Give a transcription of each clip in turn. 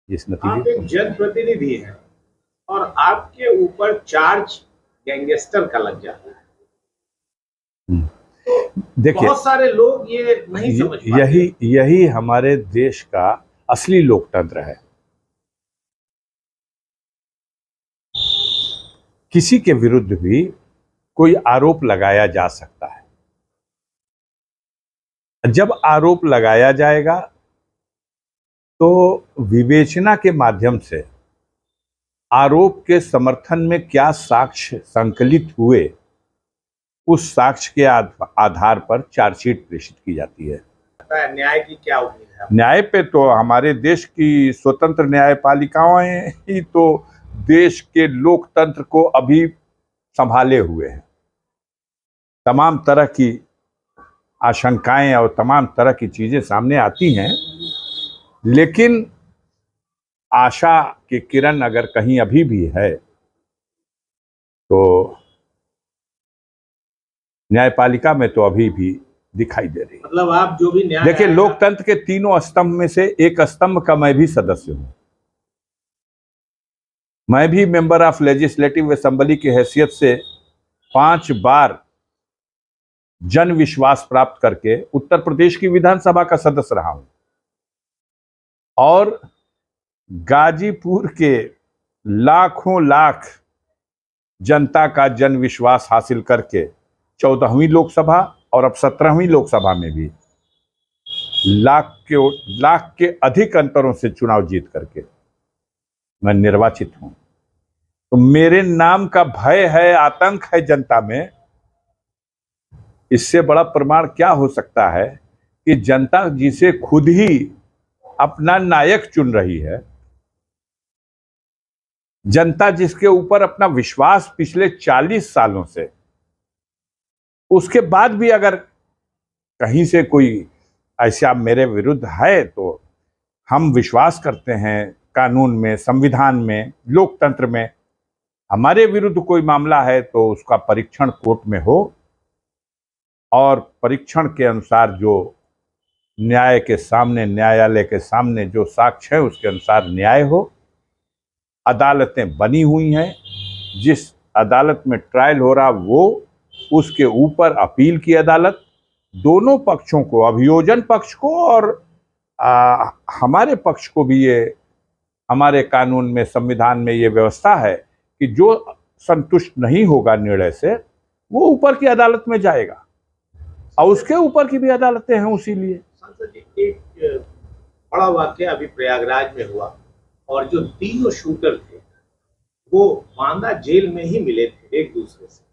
इस आप नतीजे एक जनप्रतिनिधि हैं और आपके ऊपर चार्ज गैंगस्टर का लग जाता है। तो देखिए, बहुत सारे लोग ये नहीं समझ पाते। यही हमारे देश का असली लोकतंत्र है। किसी के विरुद्ध भी कोई आरोप लगाया जा सकता है। जब आरोप लगाया जाएगा तो विवेचना के माध्यम से आरोप के समर्थन में क्या साक्ष्य संकलित हुए, उस साक्ष्य के आधार पर चार्जशीट प्रेषित की जाती है। न्याय की क्या उम्मीद है? न्याय पे तो हमारे देश की स्वतंत्र न्यायपालिकाएं ही तो देश के लोकतंत्र को अभी संभाले हुए हैं। तमाम तरह की आशंकाएं और तमाम तरह की चीजें सामने आती हैं, लेकिन आशा की किरण अगर कहीं अभी भी है तो न्यायपालिका में तो अभी भी दिखाई दे रही है। मतलब आप जो भी न्याय, देखिए, लोकतंत्र के तीनों स्तंभ में से एक स्तंभ का मैं भी सदस्य हूं। मैं भी मेंबर ऑफ लेजिस्लेटिव असेंबली की हैसियत से 5 बार जन विश्वास प्राप्त करके उत्तर प्रदेश की विधानसभा का सदस्य रहा हूं और गाजीपुर के लाखों लाख जनता का जन विश्वास हासिल करके 14वीं लोकसभा और अब 17वीं लोकसभा में भी लाख के अधिक अंतरों से चुनाव जीत करके मैं निर्वाचित हूं। तो मेरे नाम का भय है, आतंक है जनता में। इससे बड़ा प्रमाण क्या हो सकता है कि जनता जिसे खुद ही अपना नायक चुन रही है, जनता जिसके ऊपर अपना विश्वास पिछले 40 सालों से, उसके बाद भी अगर कहीं से कोई ऐसा मेरे विरुद्ध है तो हम विश्वास करते हैं कानून में, संविधान में, लोकतंत्र में। हमारे विरुद्ध कोई मामला है तो उसका परीक्षण कोर्ट में हो और परीक्षण के अनुसार जो न्याय के सामने, न्यायालय के सामने जो साक्ष्य है उसके अनुसार न्याय हो। अदालतें बनी हुई हैं, जिस अदालत में ट्रायल हो रहा वो, उसके ऊपर अपील की अदालत, दोनों पक्षों को, अभियोजन पक्ष को और हमारे पक्ष को भी, ये हमारे कानून में, संविधान में ये व्यवस्था है कि जो संतुष्ट नहीं होगा निर्णय से वो ऊपर की अदालत में जाएगा और उसके ऊपर की भी अदालतें हैं। उसी लिए सांसद जी, एक बड़ा वाकया अभी प्रयागराज में हुआ और जो तीनों शूटर थे वो बांदा जेल में ही मिले थे एक दूसरे से,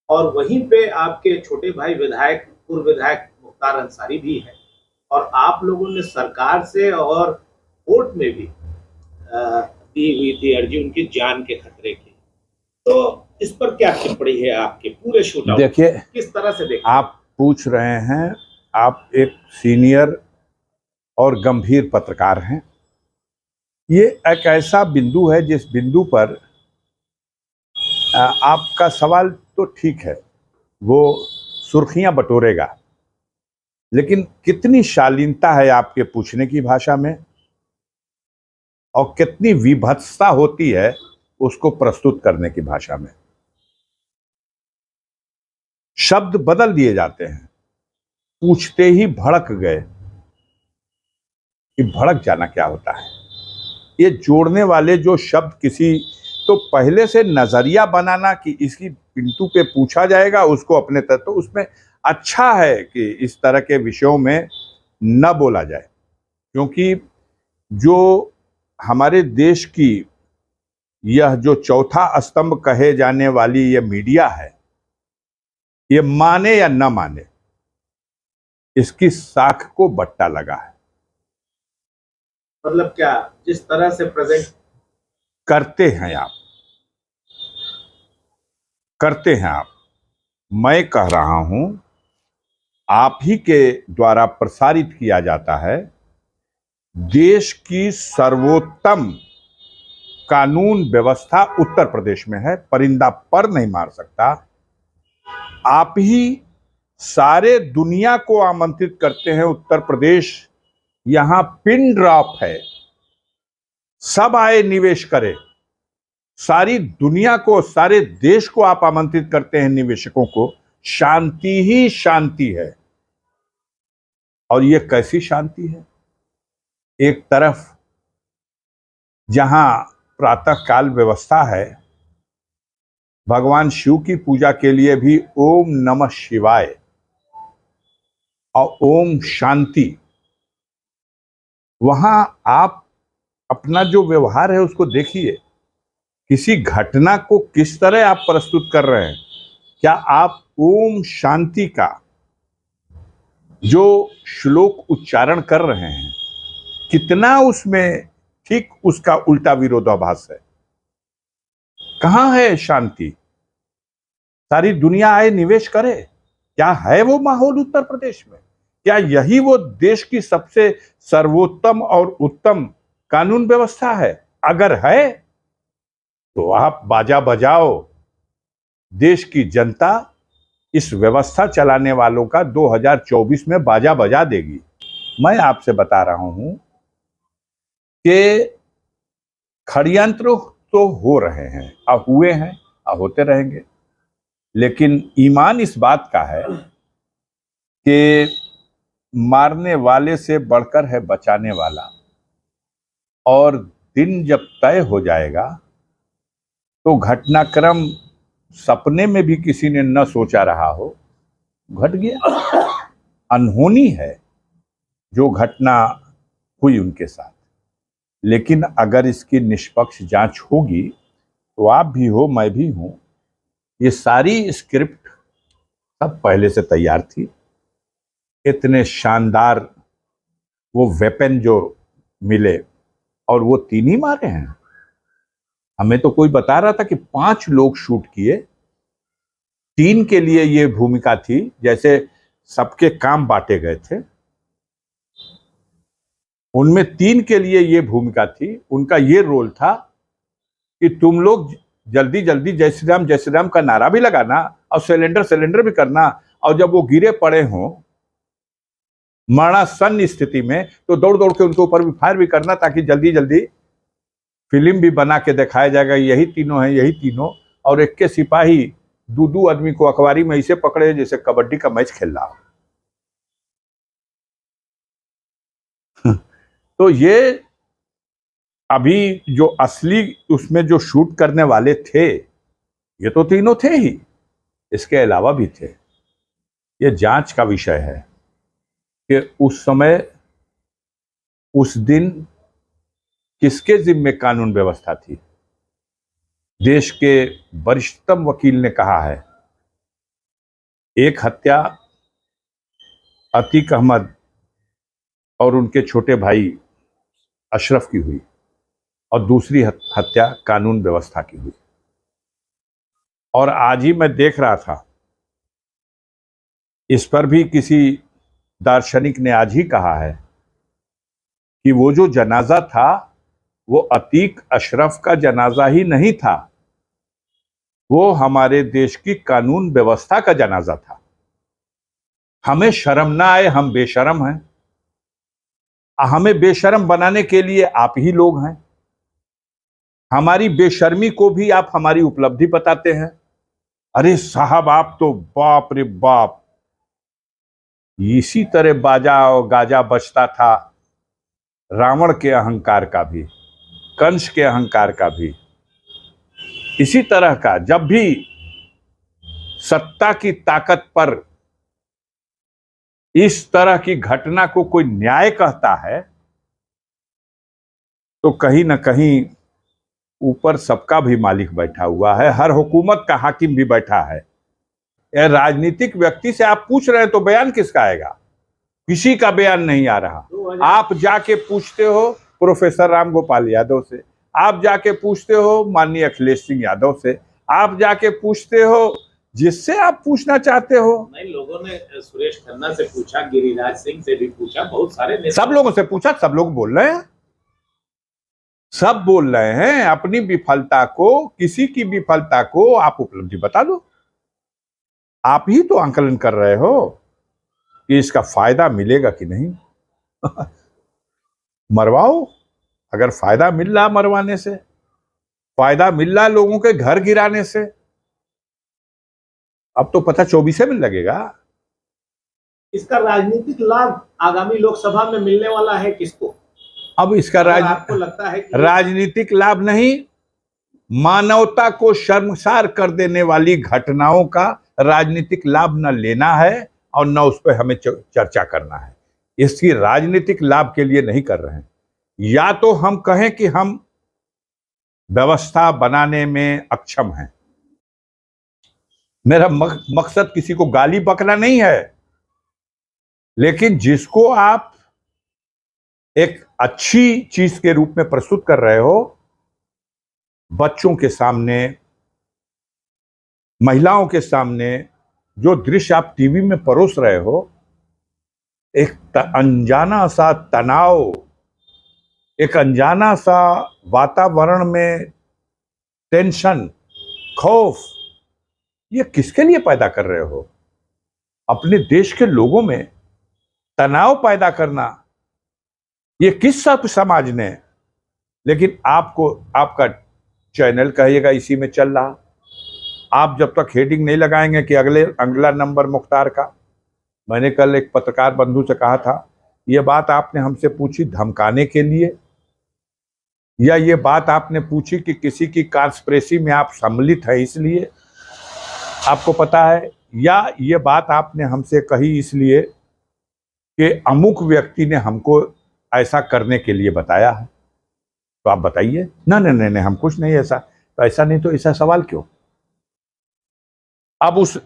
और वहीं पे आपके छोटे भाई विधायक, पूर्व विधायक मुख्तार अंसारी भी है, और आप लोगों ने सरकार से और कोर्ट में भी दी हुई थी अर्जी उनकी जान के खतरे की। तो इस पर क्या टिप्पणी है आपके पूरे शूटआउट? देखिए, किस तरह से देखिए? आप पूछ रहे हैं, आप एक सीनियर और गंभीर पत्रकार हैं। ये एक ऐसा बिंदु है जिस बिंदु पर आपका सवाल तो ठीक है, वो सुर्खियां बटोरेगा, लेकिन कितनी शालीनता है आपके पूछने की भाषा में और कितनी विभत्सता होती है उसको प्रस्तुत करने की भाषा में। शब्द बदल दिए जाते हैं। पूछते ही भड़क गए कि भड़क जाना क्या होता है। ये जोड़ने वाले जो शब्द, किसी तो पहले से नजरिया बनाना कि इसकी पिंटू पे पूछा जाएगा उसको अपने तक, तो उसमें अच्छा है कि इस तरह के विषयों में न बोला जाए, क्योंकि जो हमारे देश की यह जो चौथा स्तंभ कहे जाने वाली यह मीडिया है, ये माने या न माने, इसकी साख को बट्टा लगा है। मतलब क्या, जिस तरह से प्रेजेंट करते हैं आप, मैं कह रहा हूं, आप ही के द्वारा प्रसारित किया जाता है। देश की सर्वोत्तम कानून व्यवस्था उत्तर प्रदेश में है, परिंदा पर नहीं मार सकता। आप ही सारे दुनिया को आमंत्रित करते हैं उत्तर प्रदेश यहां पिन ड्रॉप है, सब आए निवेश करे, सारी दुनिया को, सारे देश को आप आमंत्रित करते हैं निवेशकों को, शांति ही शांति है। और ये कैसी शांति है? एक तरफ जहां प्रातःकाल व्यवस्था है, भगवान शिव की पूजा के लिए भी ओम नमः शिवाय और ओम शांति, वहां आप अपना जो व्यवहार है उसको देखिए, किसी घटना को किस तरह आप प्रस्तुत कर रहे हैं। क्या आप ओम शांति का जो श्लोक उच्चारण कर रहे हैं, कितना उसमें ठीक उसका उल्टा विरोधाभास है? कहां है शांति? सारी दुनिया आए निवेश करे, क्या है वो माहौल उत्तर प्रदेश में? क्या यही वो देश की सबसे सर्वोत्तम और उत्तम कानून व्यवस्था है? अगर है तो आप बाजा बजाओ, देश की जनता इस व्यवस्था चलाने वालों का 2024 में बाजा बजा देगी। मैं आपसे बता रहा हूं कि षड्यंत्र तो हो रहे हैं, अब हुए हैं, अब होते रहेंगे, लेकिन ईमान इस बात का है कि मारने वाले से बढ़कर है बचाने वाला। और दिन जब तय हो जाएगा तो घटनाक्रम सपने में भी किसी ने न सोचा रहा हो, घट गया। अनहोनी है जो घटना हुई उनके साथ, लेकिन अगर इसकी निष्पक्ष जांच होगी तो आप भी हो, मैं भी हूं, ये सारी स्क्रिप्ट सब पहले से तैयार थी। इतने शानदार वो वेपन जो मिले, और वो 3 ही मारे हैं। हमें तो कोई बता रहा था कि 5 लोग शूट किए, 3 के लिए ये भूमिका थी, जैसे सबके काम बांटे गए थे, उनमें 3 के लिए ये भूमिका थी। उनका ये रोल था कि तुम लोग जल्दी जल्दी जय श्री राम का नारा भी लगाना और सिलेंडर भी करना, और जब वो गिरे पड़े हों मरणासन्न स्थिति में, तो दौड़ दौड़ के उनके ऊपर भी फायर भी करना, ताकि जल्दी जल्दी फिल्म भी बना के दिखाया जाएगा यही तीनों हैं, यही तीनों। और एक के सिपाही 2 आदमी को अखबारी में ऐसे पकड़े जैसे कबड्डी का मैच खेल रहा हो। तो ये अभी जो असली उसमें जो शूट करने वाले थे, ये तो तीनों थे ही, इसके अलावा भी थे। ये जांच का विषय है कि उस समय, उस दिन किसके जिम्मे कानून व्यवस्था थी। देश के वरिष्ठतम वकील ने कहा है, एक हत्या अतीक अहमद और उनके छोटे भाई अशरफ की हुई, और दूसरी हत्या कानून व्यवस्था की हुई। और आज ही मैं देख रहा था, इस पर भी किसी दार्शनिक ने आज ही कहा है कि वो जो जनाजा था वो अतीक अशरफ का जनाजा ही नहीं था, वो हमारे देश की कानून व्यवस्था का जनाजा था। हमें शर्म ना आए, हम बेशर्म हैं। हमें बेशर्म बनाने के लिए आप ही लोग हैं। हमारी बेशर्मी को भी आप हमारी उपलब्धि बताते हैं। अरे साहब, आप तो बाप रे बाप, इसी तरह बाजा और गाजा बजता था रावण के अहंकार का भी, कंस के अहंकार का भी। इसी तरह का जब भी सत्ता की ताकत पर इस तरह की घटना को कोई न्याय कहता है, तो कहीं ना कहीं ऊपर सबका भी मालिक बैठा हुआ है, हर हुकूमत का हाकिम भी बैठा है। यह राजनीतिक व्यक्ति से आप पूछ रहे हैं तो बयान किसका आएगा? किसी का बयान नहीं आ रहा। आप जाके पूछते हो प्रोफेसर राम गोपाल यादव से, आप जाके पूछते हो माननीय अखिलेश सिंह यादव से, आप जाके पूछते हो जिससे आप पूछना चाहते हो। नहीं, लोगों ने सुरेश खन्ना से पूछा, गिरिराज सिंह से भी पूछा, बहुत सारे सब लोगों से पूछा, सब लोग बोल रहे हैं, सब बोल रहे हैं अपनी विफलता को, किसी की विफलता को आप उपलब्धि बता दो। आप ही तो आंकलन कर रहे हो कि इसका फायदा मिलेगा कि नहीं। मरवाओ, अगर फायदा मिल रहा मरवाने से, फायदा मिल रहा लोगों के घर गिराने से, अब तो पता 24 में लगेगा। इसका राजनीतिक लाभ आगामी लोकसभा में मिलने वाला है किसको? अब इसका आपको लगता है कि राजनीतिक लाभ नहीं, मानवता को शर्मसार कर देने वाली घटनाओं का राजनीतिक लाभ न लेना है और न उस पर हमें चर्चा करना है। इसकी राजनीतिक लाभ के लिए नहीं कर रहे हैं। या तो हम कहें कि हम व्यवस्था बनाने में अक्षम हैं। मेरा मकसद किसी को गाली बकना नहीं है, लेकिन जिसको आप एक अच्छी चीज के रूप में प्रस्तुत कर रहे हो, बच्चों के सामने, महिलाओं के सामने जो दृश्य आप टीवी में परोस रहे हो, एक अनजाना सा तनाव, एक अनजाना सा वातावरण में टेंशन, खौफ, ये किसके लिए पैदा कर रहे हो? अपने देश के लोगों में तनाव पैदा करना, ये किस सब समाज ने? लेकिन आपको, आपका चैनल कहिएगा इसी में चल रहा। आप जब तक हेडिंग नहीं लगाएंगे कि अगला नंबर मुख्तार का। मैंने कल एक पत्रकार बंधु से कहा था, ये बात आपने हमसे पूछी धमकाने के लिए, या ये बात आपने पूछी कि किसी की कॉन्स्पिरेसी में आप सम्मिलित हैं इसलिए आपको पता है, या ये बात आपने हमसे कही इसलिए कि अमुक व्यक्ति ने हमको ऐसा करने के लिए बताया है? तो आप बताइए। ना नहीं नहीं, हम कुछ नहीं ऐसा। तो ऐसा नहीं तो ऐसा सवाल क्यों? अब उस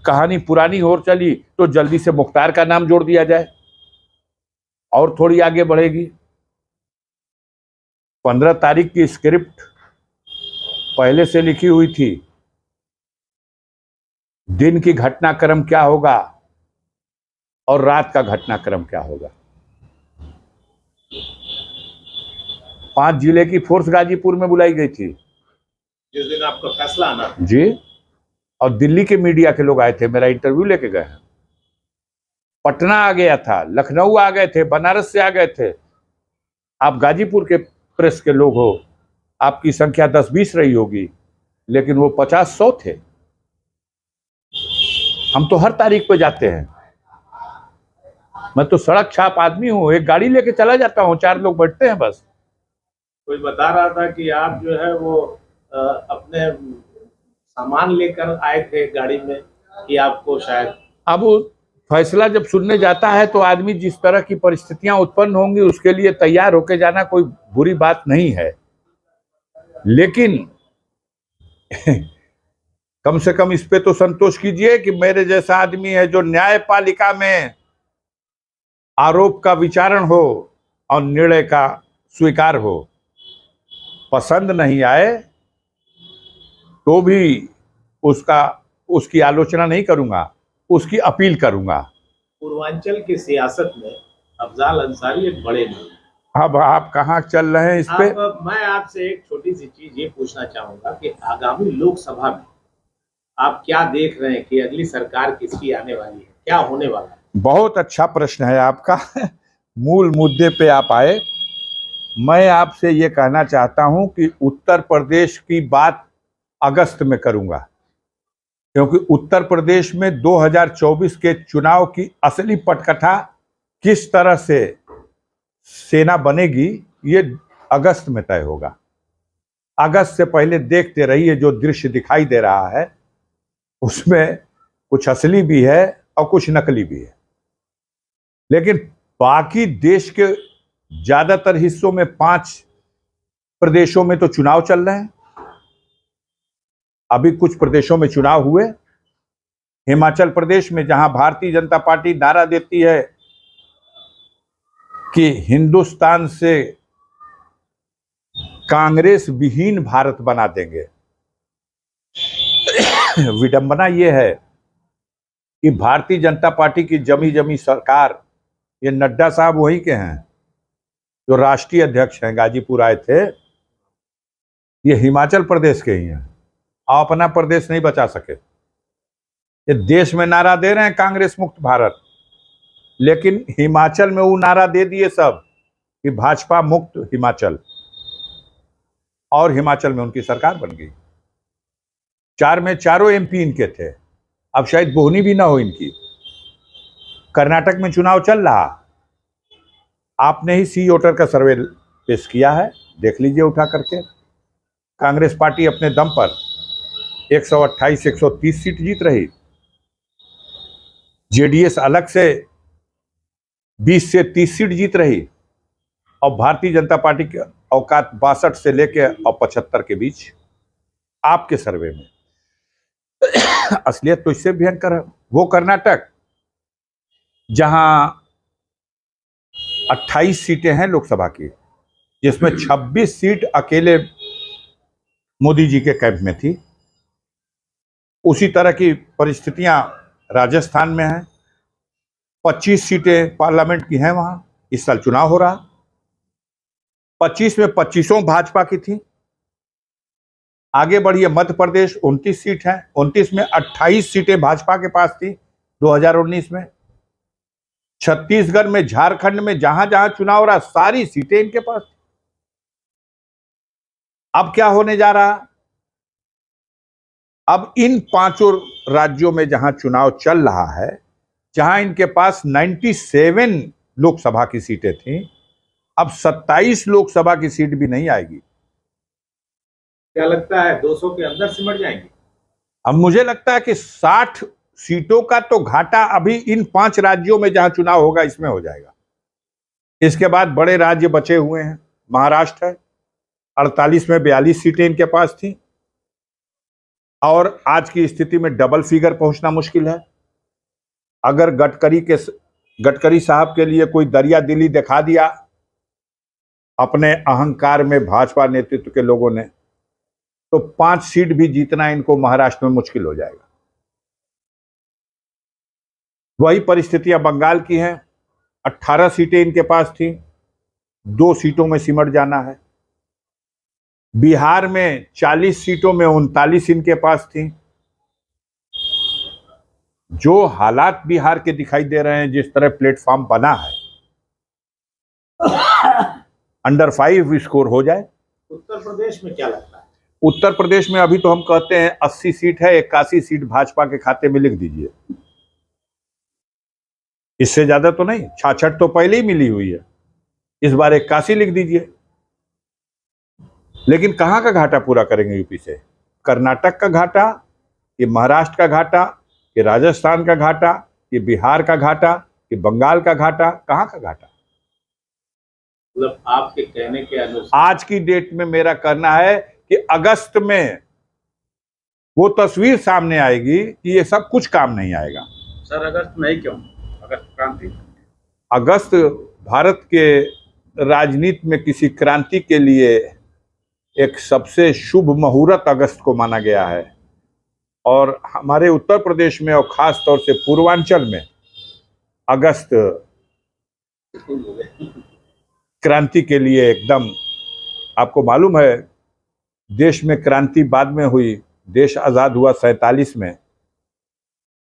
कहानी पुरानी और चली तो जल्दी से मुख्तार का नाम जोड़ दिया जाए और थोड़ी आगे बढ़ेगी। 15 तारीख की स्क्रिप्ट पहले से लिखी हुई थी, दिन की घटनाक्रम क्या होगा और रात का घटनाक्रम क्या होगा। 5 जिले की फोर्स गाजीपुर में बुलाई गई थी जिस दिन आपका फैसला आना जी, और दिल्ली के मीडिया के लोग आए थे, मेरा इंटरव्यू लेके गए। पटना आ गया था, लखनऊ आ गए थे, बनारस से आ गए थे। आप गाजीपुर के प्रेस के लोग हो, आपकी संख्या 10-20 रही होगी, लेकिन वो 50-100 थे। हम तो हर तारीख पे जाते हैं। मैं तो सड़क छाप आदमी हूँ, एक गाड़ी लेके चला जाता हूँ, 4 लोग बैठते हैं बस। कोई बता रहा था कि आप जो है वो अपने सामान लेकर आए थे गाड़ी में, कि आपको शायद अब फैसला जब सुनने जाता है तो आदमी जिस तरह की परिस्थितियां उत्पन्न होंगी उसके लिए तैयार होके जाना कोई बुरी बात नहीं है, लेकिन कम से कम इस पे तो संतोष कीजिए कि मेरे जैसा आदमी है जो न्यायपालिका में आरोप का विचारण हो और निर्णय का स्वीकार हो। पसंद नहीं आए तो भी उसकी आलोचना नहीं करूंगा, उसकी अपील करूंगा। पूर्वांचल की सियासत में अफजाल अंसारी एक बड़े नाम। अब आप कहाँ चल रहे हैं इस पे? मैं आपसे एक छोटी सी चीज ये पूछना चाहूंगा कि आगामी लोकसभा में आप क्या देख रहे हैं कि अगली सरकार किसकी आने वाली है, क्या होने वाला है? बहुत अच्छा प्रश्न है आपका। मूल मुद्दे पे आप आए। मैं आपसे ये कहना चाहता हूं कि उत्तर प्रदेश की बात अगस्त में करूंगा, क्योंकि उत्तर प्रदेश में 2024 के चुनाव की असली पटकथा किस तरह से सेना बनेगी ये अगस्त में तय होगा। अगस्त से पहले देखते रहिए, जो दृश्य दिखाई दे रहा है उसमें कुछ असली भी है और कुछ नकली भी है। लेकिन बाकी देश के ज्यादातर हिस्सों में 5 प्रदेशों में तो चुनाव चल रहे हैं। अभी कुछ प्रदेशों में चुनाव हुए। हिमाचल प्रदेश में, जहां भारतीय जनता पार्टी नारा देती है कि हिंदुस्तान से कांग्रेस विहीन भारत बना देंगे। विडंबना यह है कि भारतीय जनता पार्टी की जमी सरकार, ये नड्डा साहब वही के हैं जो राष्ट्रीय अध्यक्ष हैं, गाजीपुर आए थे, ये हिमाचल प्रदेश के ही हैं और अपना प्रदेश नहीं बचा सके। ये देश में नारा दे रहे हैं कांग्रेस मुक्त भारत, लेकिन हिमाचल में वो नारा दे दिए सब कि भाजपा मुक्त हिमाचल, और हिमाचल में उनकी सरकार बन गई। 4 में चारों एमपी इनके थे, अब शायद बोहनी भी ना हो इनकी। कर्नाटक में चुनाव चल रहा, आपने ही सी वोटर का सर्वे पेश किया है, देख लीजिए उठा करके। कांग्रेस पार्टी अपने दम पर 128-130 सीट जीत रही, जेडीएस अलग से 20 से 30 सीट जीत रही, और भारतीय जनता पार्टी के औकात 62 से लेके और 75 के बीच आपके सर्वे में। असलियत तो इससे भयंकर है। वो कर्नाटक जहां 28 सीटें हैं लोकसभा की, जिसमें 26 सीट अकेले मोदी जी के कैंप में थी, उसी तरह की परिस्थितियां राजस्थान में हैं। 25 सीटें पार्लियामेंट की हैं वहां, इस साल चुनाव हो रहा। 25 में 25 भाजपा की थी। आगे बढ़िए, मध्य प्रदेश 29 सीट है, 29 में 28 सीटें भाजपा के पास थी 2019 में। छत्तीसगढ़ में, झारखंड में, जहां जहां चुनाव रहा सारी सीटें इनके पास थी। अब क्या होने जा रहा? अब इन 5 राज्यों में जहां चुनाव चल रहा है, जहां इनके पास 97 लोकसभा की सीटें थी, अब 27 लोकसभा की सीट भी नहीं आएगी। क्या लगता है 200 के अंदर सिमट जाएंगे? अब मुझे लगता है कि 60 सीटों का तो घाटा अभी इन 5 राज्यों में जहां चुनाव होगा इसमें हो जाएगा। इसके बाद बड़े राज्य बचे हुए हैं। महाराष्ट्र है, 48 में 42 सीटें इनके पास थी, और आज की स्थिति में डबल फिगर पहुंचना मुश्किल है। अगर गडकरी साहब के लिए कोई दरिया दिली दिखा दिया अपने अहंकार में भाजपा नेतृत्व के लोगों ने, तो 5 सीट भी जीतना इनको महाराष्ट्र में मुश्किल हो जाएगा। वही परिस्थितियां बंगाल की हैं। 18 सीटें इनके पास थी, 2 सीटों में सिमट जाना है। बिहार में 40 सीटों में 39 इनके पास थी। जो हालात बिहार के दिखाई दे रहे हैं, जिस तरह प्लेटफॉर्म बना है, अंडर 5 स्कोर हो जाए। उत्तर प्रदेश में क्या लगता है? उत्तर प्रदेश में अभी तो हम कहते हैं 80 सीट है, 81 सीट भाजपा के खाते में लिख दीजिए। इससे ज्यादा तो नहीं, 66 तो पहले ही मिली हुई है, इस बार 81 लिख दीजिए। लेकिन कहां का घाटा पूरा करेंगे यूपी से? कर्नाटक का घाटा, ये महाराष्ट्र का घाटा, ये राजस्थान का घाटा, ये बिहार का घाटा, ये बंगाल का घाटा, कहां का घाटा? मतलब आपके कहने के अनुसार आज की डेट में मेरा कहना है कि अगस्त में वो तस्वीर सामने आएगी कि ये सब कुछ काम नहीं आएगा। सर, अगस्त में ही क्यों? अगस्त क्रांति? अगस्त भारत के राजनीति में किसी क्रांति के लिए एक सबसे शुभ मुहूर्त अगस्त को माना गया है, और हमारे उत्तर प्रदेश में और खास तौर से पूर्वांचल में अगस्त क्रांति के लिए एकदम, आपको मालूम है देश में क्रांति बाद में हुई, देश आजाद हुआ 47 में,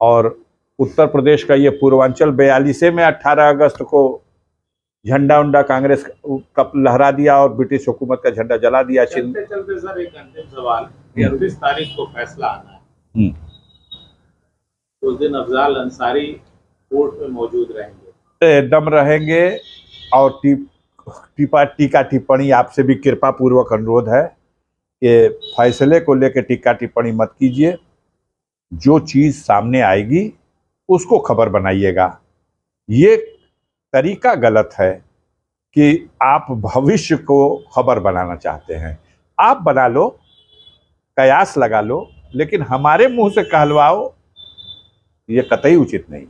और उत्तर प्रदेश का ये पूर्वांचल 42 में 18 अगस्त को झंडा उंडा कांग्रेस का लहरा दिया और ब्रिटिश हुकूमत का झंडा जला दिया। चलते चलते सर एक अंतिम सवाल, 29 तारीख को फैसला आना है, उस दिन अफजाल अंसारी कोर्ट में मौजूद रहेंगे? एकदम रहेंगे, और टीका टिप्पणी आपसे भी कृपा पूर्वक अनुरोध है कि फैसले को लेकर टीका टिप्पणी मत कीजिए। जो चीज सामने आएगी उसको खबर बनाइएगा। ये तरीका गलत है कि आप भविष्य को खबर बनाना चाहते हैं। आप बना लो, कयास लगा लो, लेकिन हमारे मुंह से कहलवाओ, ये कतई उचित नहीं।